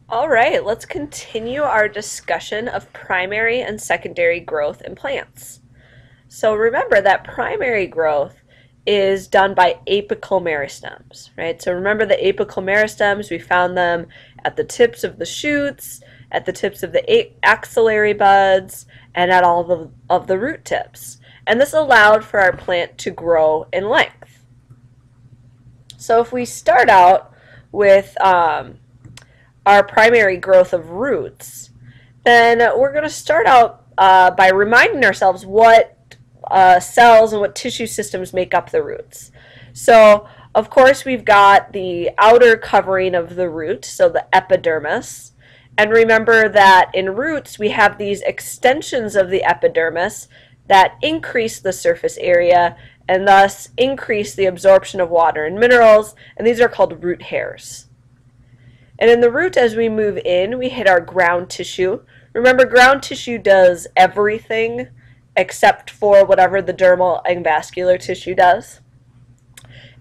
All right, let's continue our discussion of primary and secondary growth in plants. So remember that primary growth is done by apical meristems, right? So remember the apical meristems, we found them at the tips of the shoots, at the tips of the axillary buds, and at all of the root tips. And this allowed for our plant to grow in length. So if we start out with our primary growth of roots, then we're going to start out by reminding ourselves what cells and what tissue systems make up the roots. So, of course, we've got the outer covering of the root, so the epidermis. And remember that in roots, we have these extensions of the epidermis that increase the surface area and thus increase the absorption of water and minerals, and these are called root hairs. And in the root, as we move in, we hit our ground tissue. Remember, ground tissue does everything except for whatever the dermal and vascular tissue does.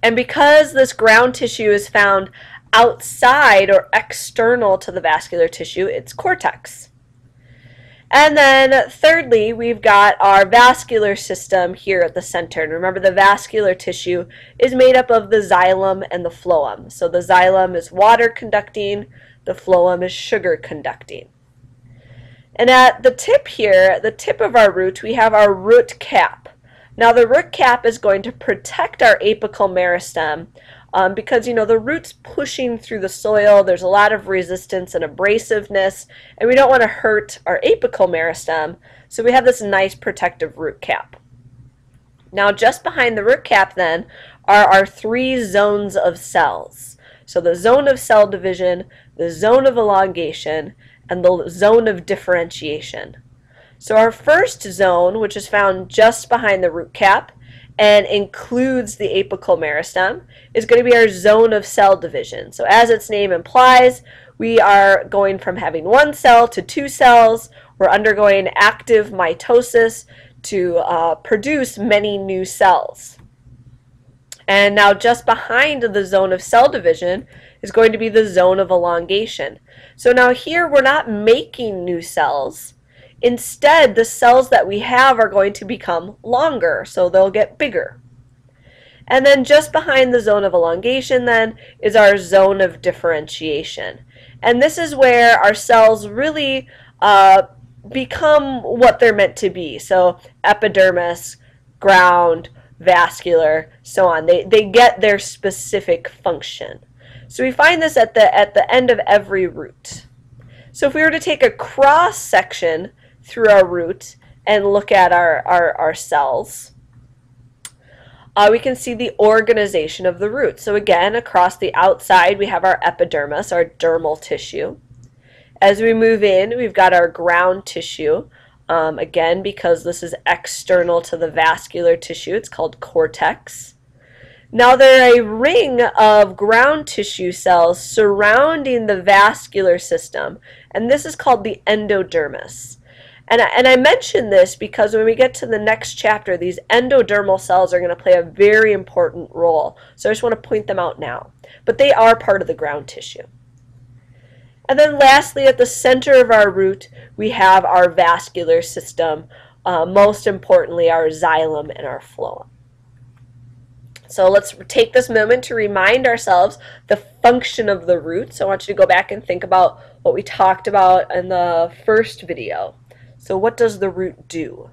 And because this ground tissue is found outside or external to the vascular tissue, it's cortex. And then thirdly, we've got our vascular system here at the center. And remember, the vascular tissue is made up of the xylem and the phloem. So the xylem is water conducting, the phloem is sugar conducting. And at the tip here, the tip of our root, we have our root cap. Now the root cap is going to protect our apical meristem because, you know, the root's pushing through the soil, there's a lot of resistance and abrasiveness, and we don't want to hurt our apical meristem, so we have this nice protective root cap. Now just behind the root cap then are our three zones of cells. So the zone of cell division, the zone of elongation, and the zone of differentiation. So our first zone, which is found just behind the root cap, and includes the apical meristem, is going to be our zone of cell division. So as its name implies, we are going from having one cell to two cells. We're undergoing active mitosis to produce many new cells. And now just behind the zone of cell division is going to be the zone of elongation. So now here we're not making new cells. Instead, the cells that we have are going to become longer, so they'll get bigger. And then just behind the zone of elongation then is our zone of differentiation. And this is where our cells really become what they're meant to be. So epidermis, ground, vascular, so on. They get their specific function. So we find this at the end of every root. So if we were to take a cross section through our root and look at our cells, we can see the organization of the root. So again, across the outside we have our epidermis, our dermal tissue. As we move in, we've got our ground tissue. Again, because this is external to the vascular tissue, it's called cortex. Now there are a ring of ground tissue cells surrounding the vascular system, and this is called the endodermis. And I mention this because when we get to the next chapter, these endodermal cells are going to play a very important role. So I just want to point them out now. But they are part of the ground tissue. And then lastly, at the center of our root, we have our vascular system, most importantly our xylem and our phloem. So let's take this moment to remind ourselves the function of the root. So I want you to go back and think about what we talked about in the first video. So what does the root do?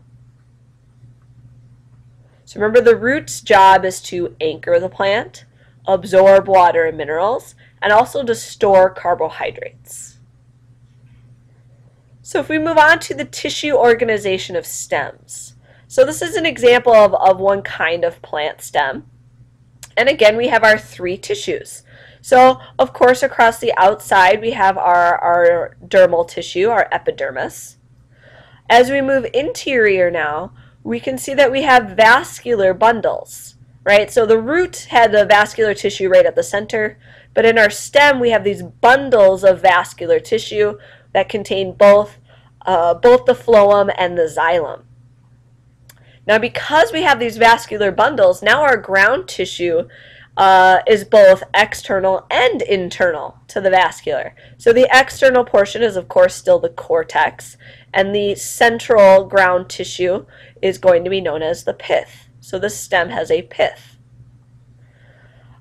So remember, the root's job is to anchor the plant, absorb water and minerals, and also to store carbohydrates. So if we move on to the tissue organization of stems. So this is an example of one kind of plant stem. And again, we have our three tissues. So of course, across the outside, we have our dermal tissue, our epidermis. As we move interior now, we can see that we have vascular bundles, right? So the root had the vascular tissue right at the center, but in our stem we have these bundles of vascular tissue that contain both the phloem and the xylem. Now because we have these vascular bundles, now our ground tissue is both external and internal to the vascular. So the external portion is, of course, still the cortex, and the central ground tissue is going to be known as the pith. So the stem has a pith.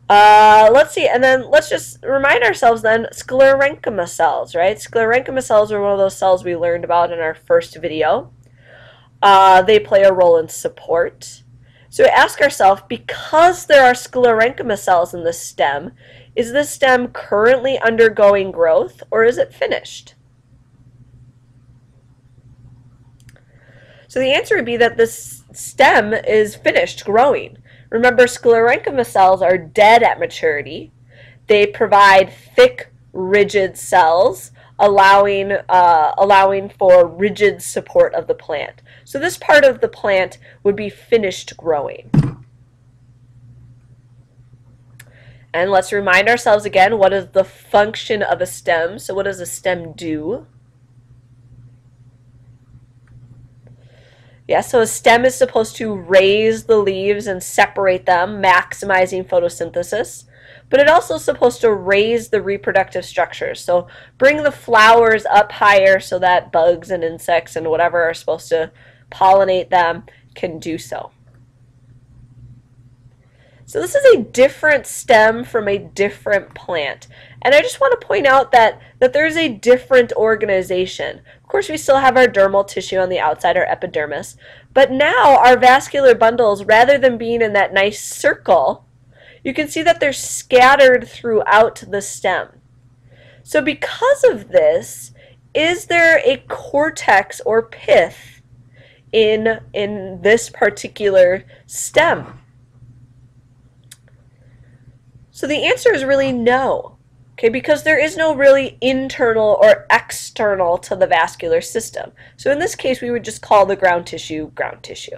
Let's see, and then let's just remind ourselves then, sclerenchyma cells, right? Sclerenchyma cells are one of those cells we learned about in our first video. They play a role in support. So we ask ourselves, because there are sclerenchyma cells in the stem, is the stem currently undergoing growth, or is it finished? So the answer would be that the stem is finished growing. Remember, sclerenchyma cells are dead at maturity. They provide thick, rigid cells, allowing for rigid support of the plant. So this part of the plant would be finished growing. And let's remind ourselves again, what is the function of a stem? So what does a stem do? Yeah, so a stem is supposed to raise the leaves and separate them, maximizing photosynthesis. But it's also supposed to raise the reproductive structures. So bring the flowers up higher so that bugs and insects and whatever are supposed to pollinate them can do so. So this is a different stem from a different plant. And I just want to point out that there's a different organization. Of course, we still have our dermal tissue on the outside, our epidermis. But now our vascular bundles, rather than being in that nice circle, you can see that they're scattered throughout the stem. So because of this, is there a cortex or pith in this particular stem? So the answer is really no, okay, because there is no really internal or external to the vascular system. So in this case, we would just call the ground tissue ground tissue.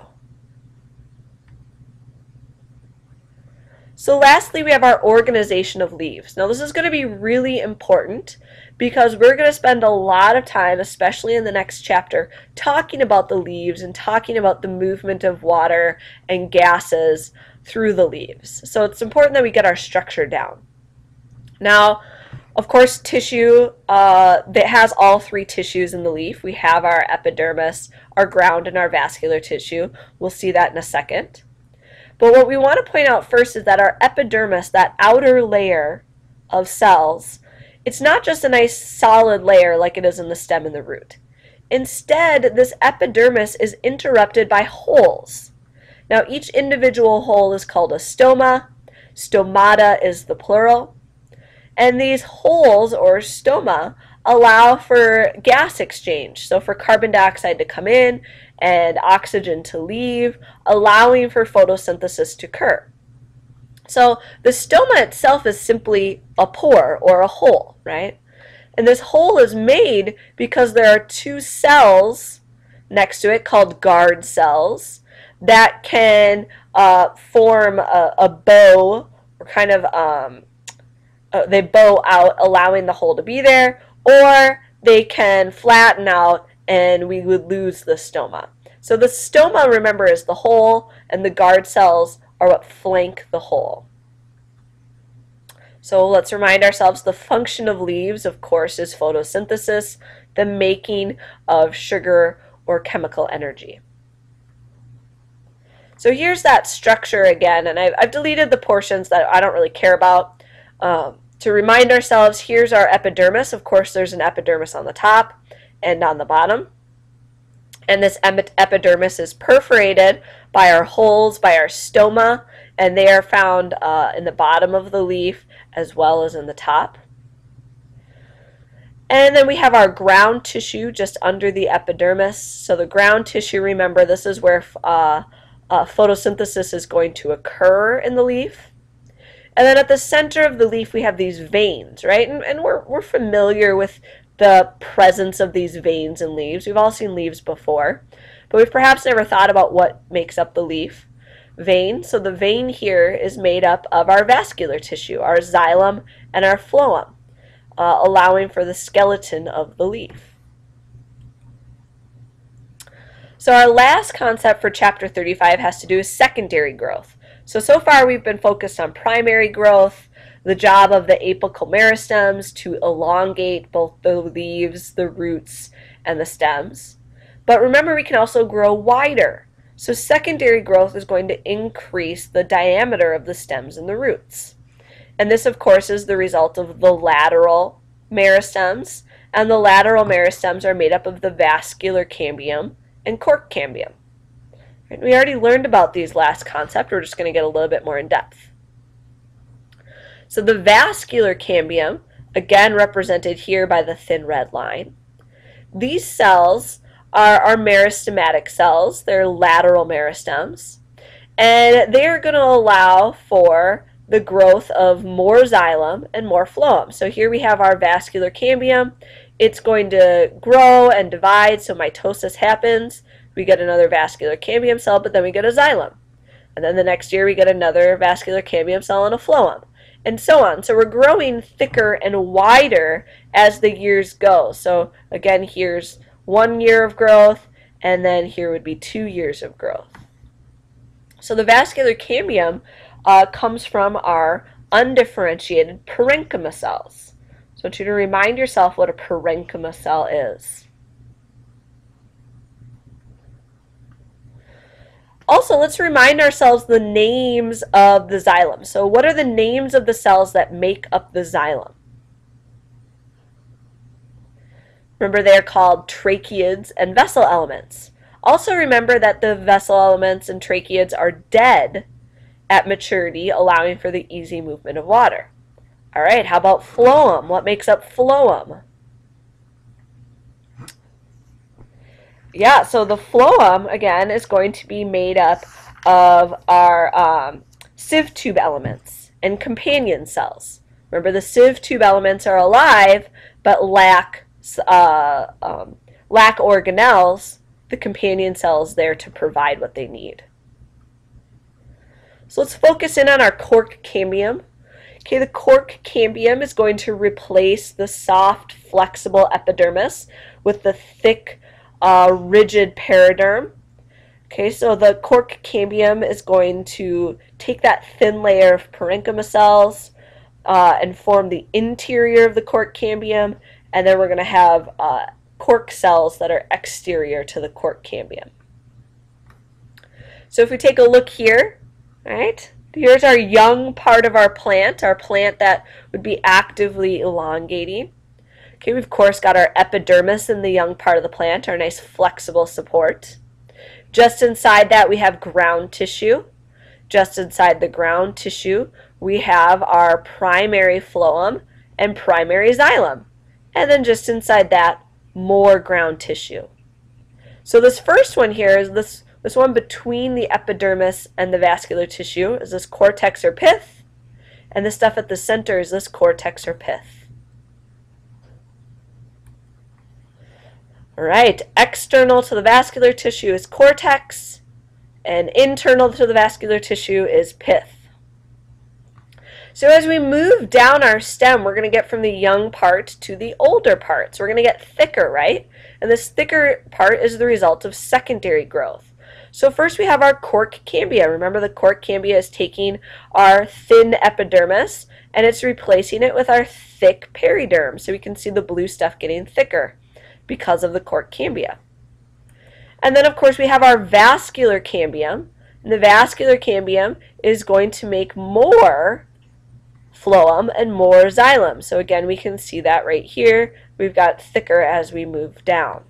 So lastly, we have our organization of leaves. Now this is going to be really important because we're going to spend a lot of time, especially in the next chapter, talking about the leaves and talking about the movement of water and gases through the leaves. So it's important that we get our structure down. Now, of course, tissue that has all three tissues in the leaf. We have our epidermis, our ground, and our vascular tissue. We'll see that in a second. But what we want to point out first is that our epidermis, that outer layer of cells, it's not just a nice solid layer like it is in the stem and the root. Instead, this epidermis is interrupted by holes. Now, each individual hole is called a stoma. Stomata is the plural. And these holes, or stoma, allow for gas exchange. So for carbon dioxide to come in and oxygen to leave, allowing for photosynthesis to occur. So the stoma itself is simply a pore or a hole, right? And this hole is made because there are two cells next to it called guard cells that can form a bow, or kind of, they bow out, allowing the hole to be there, or they can flatten out and we would lose the stoma. So the stoma, remember, is the hole, and the guard cells are what flank the hole. So let's remind ourselves, the function of leaves, of course, is photosynthesis, the making of sugar or chemical energy. So here's that structure again, and I've deleted the portions that I don't really care about. To remind ourselves, here's our epidermis. Of course, there's an epidermis on the top and on the bottom. And this epidermis is perforated by our holes, by our stoma, and they are found in the bottom of the leaf as well as in the top. And then we have our ground tissue just under the epidermis. So the ground tissue, remember, this is where photosynthesis is going to occur in the leaf. And then at the center of the leaf we have these veins, right? And we're familiar with the presence of these veins in leaves. We've all seen leaves before, but we've perhaps never thought about what makes up the leaf. Vein. So the vein here is made up of our vascular tissue, our xylem and our phloem, allowing for the skeleton of the leaf. So our last concept for chapter 35 has to do with secondary growth. So far we've been focused on primary growth, the job of the apical meristems to elongate both the leaves, the roots, and the stems. But remember, we can also grow wider. So secondary growth is going to increase the diameter of the stems and the roots. And this, of course, is the result of the lateral meristems, and the lateral meristems are made up of the vascular cambium and cork cambium. We already learned about these last concept. We're just going to get a little bit more in depth. So the vascular cambium, again represented here by the thin red line. These cells are our meristematic cells. They're lateral meristems. And they're going to allow for the growth of more xylem and more phloem. So here we have our vascular cambium. It's going to grow and divide, so mitosis happens. We get another vascular cambium cell, but then we get a xylem. And then the next year we get another vascular cambium cell and a phloem, and so on. So we're growing thicker and wider as the years go. So again, here's 1 year of growth, and then here would be 2 years of growth. So the vascular cambium comes from our undifferentiated parenchyma cells. So I want you to remind yourself what a parenchyma cell is. Also, let's remind ourselves the names of the xylem. So what are the names of the cells that make up the xylem? Remember, they are called tracheids and vessel elements. Also remember that the vessel elements and tracheids are dead at maturity, allowing for the easy movement of water. All right, how about phloem? What makes up phloem? Yeah, so the phloem, again, is going to be made up of our sieve tube elements and companion cells. Remember, the sieve tube elements are alive, but lack organelles, the companion cells there to provide what they need. So let's focus in on our cork cambium. Okay, the cork cambium is going to replace the soft, flexible epidermis with the thick, rigid periderm. Okay, so the cork cambium is going to take that thin layer of parenchyma cells and form the interior of the cork cambium, and then we're going to have cork cells that are exterior to the cork cambium. So if we take a look here, all right, here's our young part of our plant that would be actively elongating. Okay, we've of course got our epidermis in the young part of the plant, our nice flexible support. Just inside that we have ground tissue. Just inside the ground tissue we have our primary phloem and primary xylem. And then just inside that, more ground tissue. So this first one here is this one between the epidermis and the vascular tissue is this cortex or pith, and the stuff at the center is this cortex or pith. All right, external to the vascular tissue is cortex, and internal to the vascular tissue is pith. So as we move down our stem, we're going to get from the young part to the older part. So we're going to get thicker, right? And this thicker part is the result of secondary growth. So first we have our cork cambia. Remember, the cork cambia is taking our thin epidermis and it's replacing it with our thick periderm. So we can see the blue stuff getting thicker because of the cork cambia. And then of course we have our vascular cambium. And the vascular cambium is going to make more phloem and more xylem. So again, we can see that right here. We've got thicker as we move down.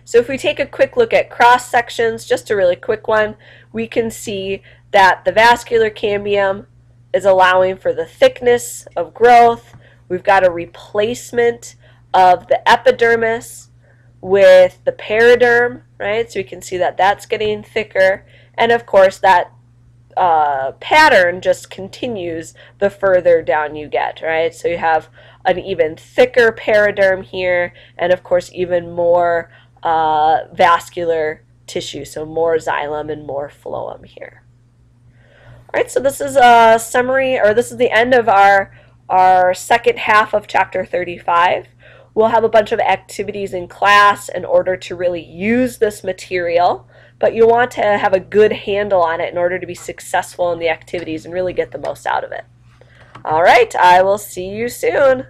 So if we take a quick look at cross sections, just a really quick one, we can see that the vascular cambium is allowing for the thickness of growth. We've got a replacement of the epidermis with the periderm, right? So we can see that that's getting thicker. And of course that pattern just continues the further down you get, right? So you have an even thicker periderm here, and of course even more vascular tissue, so more xylem and more phloem here. All right, so this is a summary, or this is the end of our second half of chapter 35. We'll have a bunch of activities in class in order to really use this material, but you want to have a good handle on it in order to be successful in the activities and really get the most out of it. All right, I will see you soon.